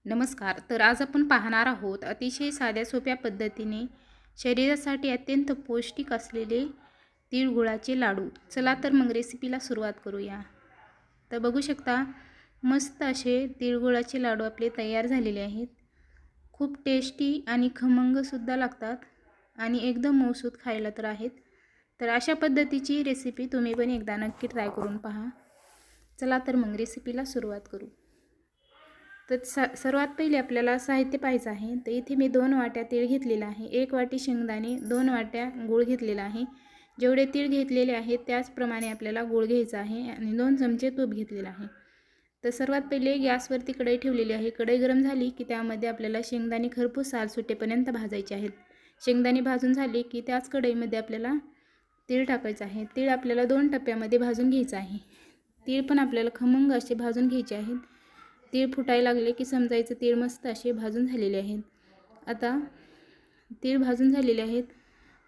नमस्कार. तर आज आपण पाहणार आहोत अतिशय साध्या सोप्या पद्धतीने शरीरासाठी अत्यंत पौष्टिक असलेले तिळगुळाचे लाडू. चला तर मग रेसिपीला सुरुवात करूया. तर बघू शकता मस्त असे तिळगुळाचे लाडू आपले तयार झालेले आहेत. खूप टेस्टी आणि खमंगसुद्धा लागतात आणि एकदम मऊसूत खायला तर आहेत. तर अशा पद्धतीची रेसिपी तुम्ही पण एकदा नक्की ट्राय करून पहा. चला तर मग रेसिपीला सुरुवात करू. तर सर्वात पहिले आपल्याला साहित्य पाहायचं आहे. तर इथे मी 2 वाट्या तीळ घेतलेला आहे, 1 वाटी शेंगदाणे, 2 वाट्या गूळ घेतलेला आहे. जेवढे तीळ घेतलेले आहेत त्याचप्रमाणे आपल्याला गूळ घ्यायचा आहे आणि 2 चमचे तूप घेतलेलं आहे. तर सर्वात पहिले गॅसवरती कढई ठेवलेली आहे. कढई गरम झाली की त्यामध्ये आपल्याला शेंगदाणे खरपूस साल सुटेपर्यंत भाजायचे आहेत. शेंगदाणे भाजून झाले की त्याच कढईमध्ये आपल्याला तीळ टाकायचं आहे. तीळ आपल्याला 2 टप्प्यामध्ये भाजून घ्यायचं आहे. तीळ पण आपल्याला खमंग असे भाजून घ्यायचे आहेत. तीळ फुटायला लागले की समजायचं तीळ मस्त असे भाजून झालेले आहेत. आता तीळ भाजून झालेले आहेत.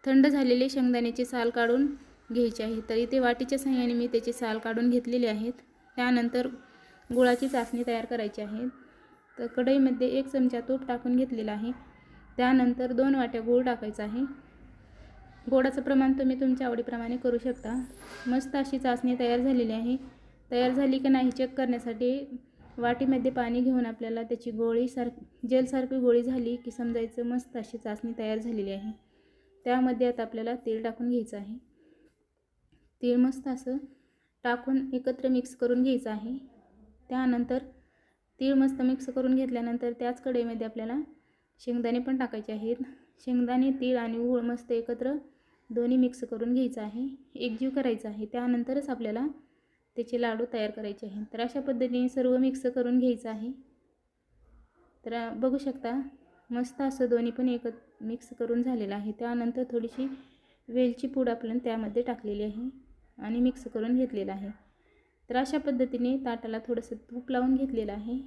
थंड झालेले शेंगदाण्याचे साल काढून घ्यायचे आहे. तर इथे वाटीच्या साहाय्याने मी त्याचे साल काढून घेतलेले आहेत. त्यानंतर गुळाची चासणी तयार करायची आहे. तर कढईमध्ये 1 चमचा तूप टाकून घेतलेला आहे. त्यानंतर 2 वाट्या गूळ टाकायचा आहे. गोडाचं प्रमाण तुम्ही तुमच्या आवडीप्रमाणे करू शकता. मस्त अशी चासणी तयार झालेली आहे. तयार झाली की नाही चेक करण्यासाठी वाटीमध्ये पाणी घेऊन आपल्याला त्याची जेलसारखी गोळी झाली की समजायचं मस्त अशी चासणी तयार झालेली आहे. त्यामध्ये आता आपल्याला तेल टाकून घ्यायचं आहे. तेल मस्त असं टाकून एकत्र मिक्स करून घ्यायचं आहे. त्यानंतर तीळ मस्त मिक्स करून घेतल्यानंतर त्याच कढईमध्ये आपल्याला शेंगदाणे पण टाकायचे आहेत. शेंगदाणे, तीळ आणि गूळ मस्त एकत्र दोन्ही मिक्स करून घ्यायचं आहे, एकजीव करायचं आहे. त्यानंतरच आपल्याला त्याचे लाडू तयार करायचे आहेत. तर अशा पद्धतीने सर्व मिक्स करून घ्यायचं आहे. तर बघू शकता मस्त असं दोन्ही पण मिक्स करून झालेलं आहे. त्यानंतर थोडीशी वेलची पूड आपण त्यामध्ये टाकलेली आहे आणि मिक्स करून घेतलेलं आहे. तर अशा पद्धतीने ताटाला थोडंसं तूप लावून घेतलेलं आहे.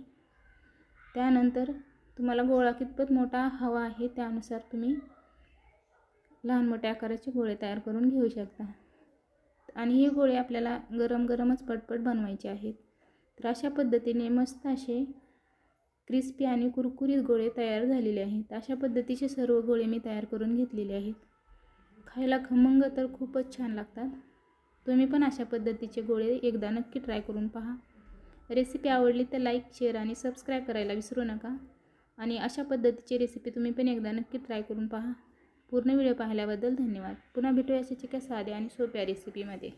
त्यानंतर तुम्हाला गोळा कितपत मोठा हवा आहे त्यानुसार तुम्ही लहान मोठ्या आकाराचे गोळे तयार करून घेऊ शकता. आणि हे गोळे आपल्याला गरमच पटपट बनवायचे आहेत. तर अशा पद्धतीने मस्त असे क्रिस्पी आणि कुरकुरीत गोळे तयार झालेले आहेत. अशा पद्धतीचे सर्व गोळे मी तयार करून घेतलेले आहेत. खायला खमंग तर खूपच छान लागतात. तुम्ही पण अशा पद्धतीचे गोळे एकदा नक्की ट्राय करून पहा. रेसिपी आवडली तर लाईक, शेअर आणि सबस्क्राईब करायला विसरू नका. आणि अशा पद्धतीची रेसिपी तुम्ही पण एकदा नक्की ट्राय करून पहा. पूर्ण व्हिडिओ पाहिल्याबद्दल धन्यवाद. पुन्हा भेटूया अशाच एका साध्या आणि सोप्या रेसिपीमध्ये.